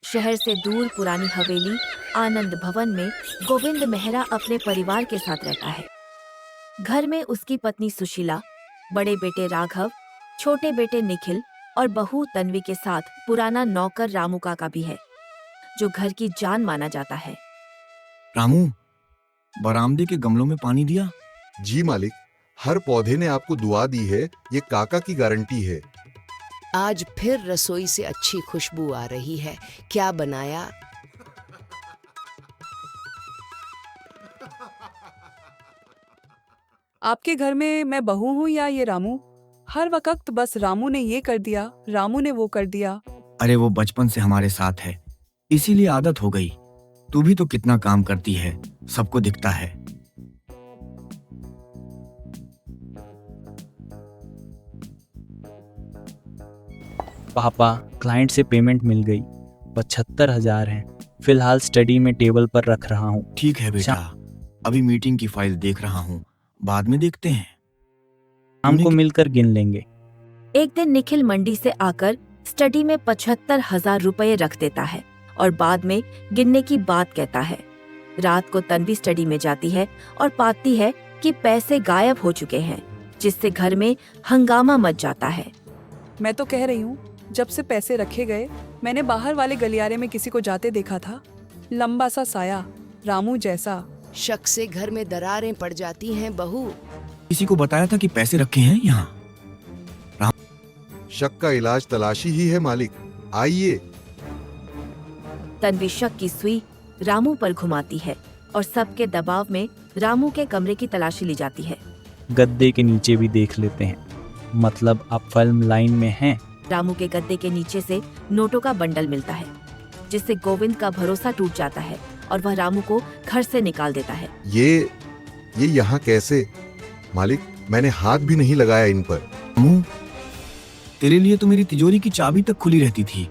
शहर से दूर पुरानी हवेली आनंद भवन में गोविंद मेहरा अपने परिवार के साथ रहता है। घर में उसकी पत्नी सुशीला, बड़े बेटे राघव, छोटे बेटे निखिल और बहू तन्वी के साथ पुराना नौकर रामू काका भी है, जो घर की जान माना जाता है। रामू, बरामदे के गमलों में पानी दिया? जी मालिक, हर पौधे ने आपको दुआ दी है, ये काका की गारंटी है। आज फिर रसोई से अच्छी खुशबू आ रही है। क्या बनाया? आपके घर में मैं बहू हूँ या ये रामू? हर वक्त बस रामू ने ये कर दिया, रामू ने वो कर दिया। अरे वो बचपन से हमारे साथ है, इसीलिए आदत हो गई। तू भी तो कितना काम करती है, सबको दिखता है। पापा, क्लाइंट से पेमेंट मिल गई। 75,000 है। फिलहाल स्टडी में टेबल पर रख रहा हूँ। ठीक है बेटा, अभी मीटिंग की फाइल देख रहा हूँ, बाद में देखते हैं। हमको मिलकर गिन लेंगे। एक दिन निखिल मंडी से आकर स्टडी में 75,000 रुपए रख देता है और बाद में गिनने की बात कहता है। रात को तन्वी स्टडी में जाती है और पाती है कि पैसे गायब हो चुके हैं, जिससे घर में हंगामा मच जाता है। मैं तो कह रही हूँ, जब से पैसे रखे गए मैंने बाहर वाले गलियारे में किसी को जाते देखा था, लंबा सा साया, रामू जैसा। शक से घर में दरारें पड़ जाती हैं बहू। किसी को बताया था कि पैसे रखे हैं यहाँ? शक का इलाज तलाशी ही है मालिक, आइए। तन्वी शक की सुई रामू पर घुमाती है और सबके दबाव में रामू के कमरे की तलाशी ली जाती है। गद्दे के नीचे भी देख लेते हैं, मतलब आप फिल्म लाइन में हैं। रामू के गद्दे के नीचे से नोटों का बंडल मिलता है, जिससे गोविंद का भरोसा टूट जाता है और वह रामू को घर से निकाल देता है। ये यहाँ कैसे? मालिक, मैंने हाथ भी नहीं लगाया इन पर। रामू, तेरे लिए तो मेरी तिजोरी की चाबी तक खुली रहती थी।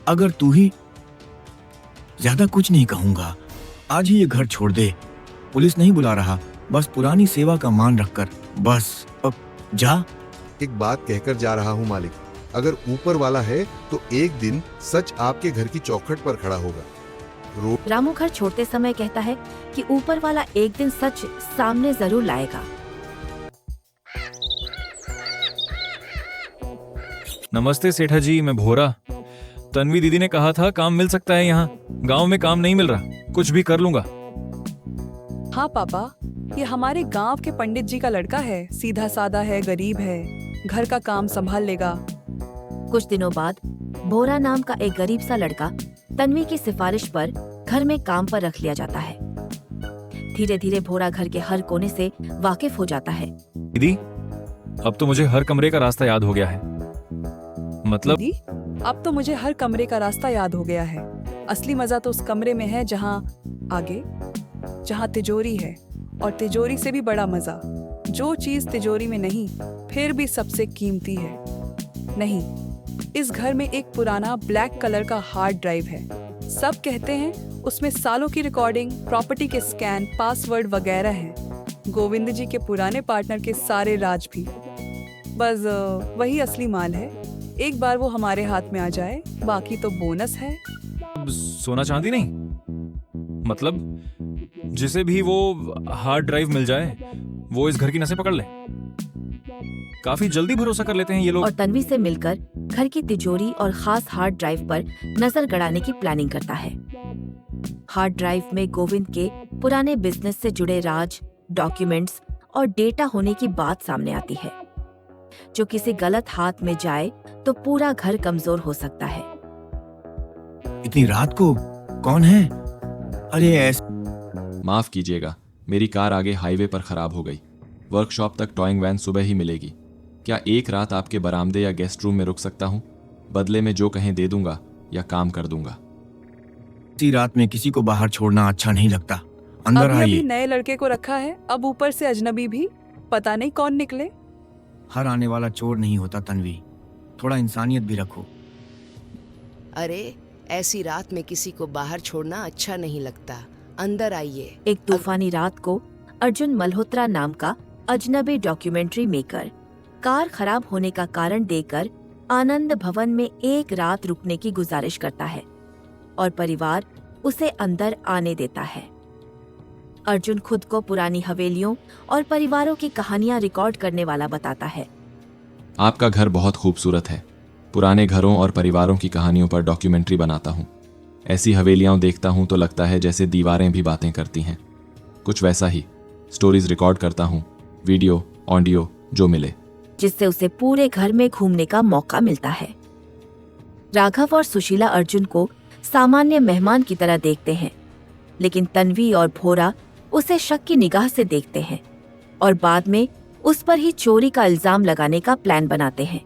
अगर तू ही, ज्यादा कुछ नहीं कहूंगा, आज ही ये घर छोड़ दे। पुलिस नहीं बुला रहा, बस पुरानी सेवा का मान रखकर, बस अब जा। एक बात कहकर जा रहा हूँ मालिक, अगर ऊपर वाला है तो एक दिन सच आपके घर की चौखट पर खड़ा होगा। रामू घर छोड़ते समय कहता है कि ऊपर वाला एक दिन सच सामने जरूर लाएगा। नमस्ते सेठा जी, मैं भोरा। तन्वी दीदी ने कहा था काम मिल सकता है यहाँ। गांव में काम नहीं मिल रहा, कुछ भी कर लूंगा। हाँ पापा, ये हमारे गांव के पंडित जी का लड़का है। सीधा साधा है, गरीब है, घर का काम संभाल लेगा। कुछ दिनों बाद भोरा नाम का एक गरीब सा लड़का तन्वी की सिफारिश पर घर में काम पर रख लिया जाता है। धीरे धीरे भोरा घर के हर कोने से वाकिफ हो जाता है। दीदी, अब तो मुझे हर कमरे का रास्ता याद हो गया है। मतलब दीदी, अब तो मुझे हर कमरे का रास्ता याद हो गया है। असली मजा तो उस कमरे में है जहाँ तिजोरी है, और तिजोरी से भी बड़ा मजा, जो चीज तिजोरी में नहीं फिर भी सबसे कीमती है। नहीं, इस घर में एक पुराना ब्लैक कलर का हार्ड ड्राइव है। सब कहते हैं उसमें सालों की रिकॉर्डिंग, प्रॉपर्टी के स्कैन, पासवर्ड वगैरह हैं। गोविंद जी के पुराने पार्टनर के सारे राज भी। बस वही असली माल है। एक बार वो हमारे हाथ में आ जाए, बाकी तो बोनस है। सोना चांदी नहीं, मतलब जिसे भी वो हार्ड ड्राइव मिल जाए वो इस घर की नसें पकड़ ले। काफी जल्दी भरोसा कर लेते हैं ये लोग। और तन्वी से मिलकर घर की तिजोरी और खास हार्ड ड्राइव पर नजर गड़ाने की प्लानिंग करता है। हार्ड ड्राइव में गोविंद के पुराने बिजनेस से जुड़े राज, डॉक्यूमेंट्स और डेटा होने की बात सामने आती है, जो किसी गलत हाथ में जाए तो पूरा घर कमजोर हो सकता है। इतनी रात को कौन है? अरे माफ कीजिएगा, मेरी कार आगे हाईवे पर खराब हो गई। वर्कशॉप तक टॉइंग वैन सुबह ही मिलेगी। क्या एक रात आपके बरामदे या गेस्ट रूम में रुक सकता हूँ? बदले में जो कहें दे दूंगा या काम कर दूंगा। इसी रात में किसी को बाहर छोड़ना अच्छा नहीं लगता। अंदर अभी आइए। नए लड़के को रखा है, अब ऊपर से अजनबी भी, पता नहीं कौन निकले। हर आने वाला चोर नहीं होता तन्वी, थोड़ा इंसानियत भी रखो। अरे, ऐसी रात में किसी को बाहर छोड़ना अच्छा नहीं लगता। अंदर आइए। एक तूफानी रात को अर्जुन मल्होत्रा नाम का अजनबी डॉक्यूमेंट्री मेकर कार खराब होने का कारण देकर आनंद भवन में एक रात रुकने की गुजारिश करता है। और परिवार उसे अंदर आने देता है। अर्जुन खुद को पुरानी हवेलियों और परिवारों की कहानियां रिकॉर्ड करने वाला बताता है। आपका घर बहुत खूबसूरत है। पुराने घरों और परिवारों की कहानियों पर डॉक्यूमेंट्री बनाता हूँ। ऐसी हवेलियाँ देखता हूँ तो लगता है जैसे दीवारें भी बातें करती हैं। कुछ वैसा ही स्टोरीज रिकॉर्ड करता हूँ, वीडियो, ऑडियो जो मिले। जिससे उसे पूरे घर में घूमने का मौका मिलता है। राघव और सुशीला अर्जुन को सामान्य मेहमान की तरह देखते हैं, लेकिन तन्वी और भोरा उसे शक की निगाह से देखते हैं और बाद में उस पर ही चोरी का इल्जाम लगाने का प्लान बनाते हैं।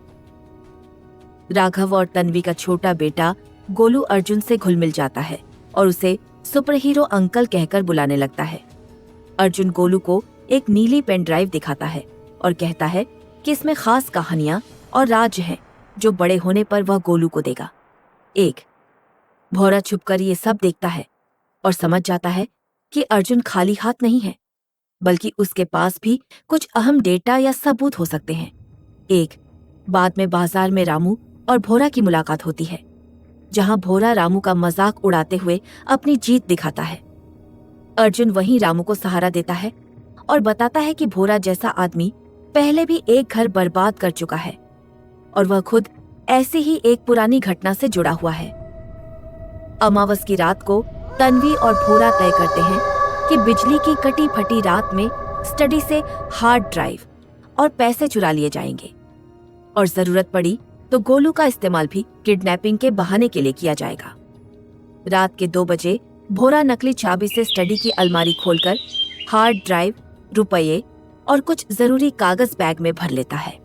राघव और तन्वी का छोटा बेटा गोलू अर्जुन से घुल मिल जाता है और उसे सुपर हीरो अंकल कहकर बुलाने लगता है। अर्जुन गोलू को एक नीली पेन ड्राइव दिखाता है और कहता है कि इसमें खास कहानियां और राज हैं जो बड़े होने पर वह गोलू को देगा। भोरा छुपकर ये सब देखता है और समझ जाता है कि अर्जुन खाली हाथ नहीं है, बल्कि उसके पास भी कुछ अहम डेटा या सबूत हो सकते हैं। बाद में बाजार में रामू और भोरा की मुलाकात होती है, जहां भोरा रामू का मजाक उड़ाते हुए अपनी जीत दिखाता है। अर्जुन वहीं रामू को सहारा देता है और बताता है कि भोरा जैसा आदमी पहले भी एक घर बर्बाद कर चुका है और वह खुद ऐसी ही एक पुरानी घटना से जुड़ा हुआ है। अमावस की रात को तन्वी और भोरा तय करते हैं कि बिजली की कटी फटी रात में स्टडी से हार्ड ड्राइव और पैसे चुरा लिए जाएंगे और जरूरत पड़ी तो गोलू का इस्तेमाल भी किडनैपिंग के बहाने के लिए किया जाएगा। रात के 2 बजे भोरा नकली चाबी से स्टडी की अलमारी खोलकर हार्ड ड्राइव, रुपये और कुछ जरूरी कागज बैग में भर लेता है।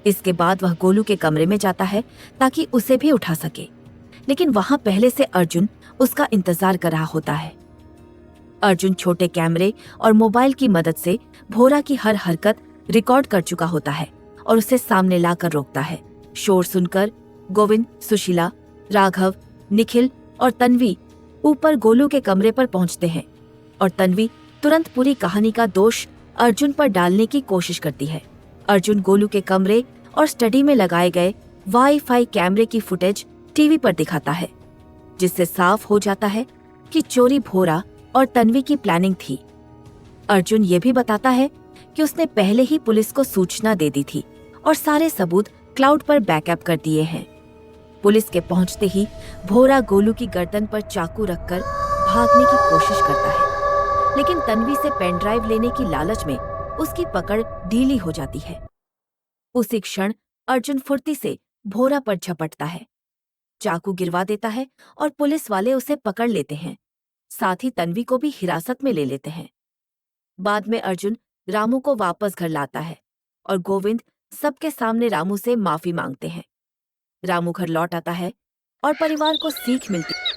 इसके बाद वह गोलू के कमरे में जाता है ताकि उसे भी उठा सके, लेकिन वहां पहले से अर्जुन उसका इंतजार कर रहा होता है। अर्जुन छोटे कैमरे और मोबाइल की मदद से भोरा की हर हरकत रिकॉर्ड कर चुका होता है और उसे सामने लाकर रोकता है। शोर सुनकर गोविंद, सुशीला, राघव, निखिल और तन्वी ऊपर गोलू के कमरे पर पहुंचते हैं और तन्वी तुरंत पूरी कहानी का दोष अर्जुन पर डालने की कोशिश करती है। अर्जुन गोलू के कमरे और स्टडी में लगाए गए वाईफाई कैमरे की फुटेज टीवी पर दिखाता है, जिससे साफ हो जाता है कि चोरी भोरा और तन्वी की प्लानिंग थी। अर्जुन ये भी बताता है कि उसने पहले ही पुलिस को सूचना दे दी थी और सारे सबूत क्लाउड पर बैकअप कर दिए हैं। पुलिस के पहुंचते ही भोरा गोलू की गर्दन पर चाकू रखकर भागने की कोशिश करता है, लेकिन तन्वी से पेन ड्राइव लेने की लालच में उसकी पकड़ ढीली हो जाती है। उसी क्षण अर्जुन फुर्ती से भोरा पर झपटता है, चाकू गिरवा देता है और पुलिस वाले उसे पकड़ लेते हैं। साथ ही तन्वी को भी हिरासत में ले लेते हैं। बाद में अर्जुन रामू को वापस घर लाता है और गोविंद सबके सामने रामू से माफी मांगते हैं। रामू घर लौट आता है और परिवार को सीख मिलती है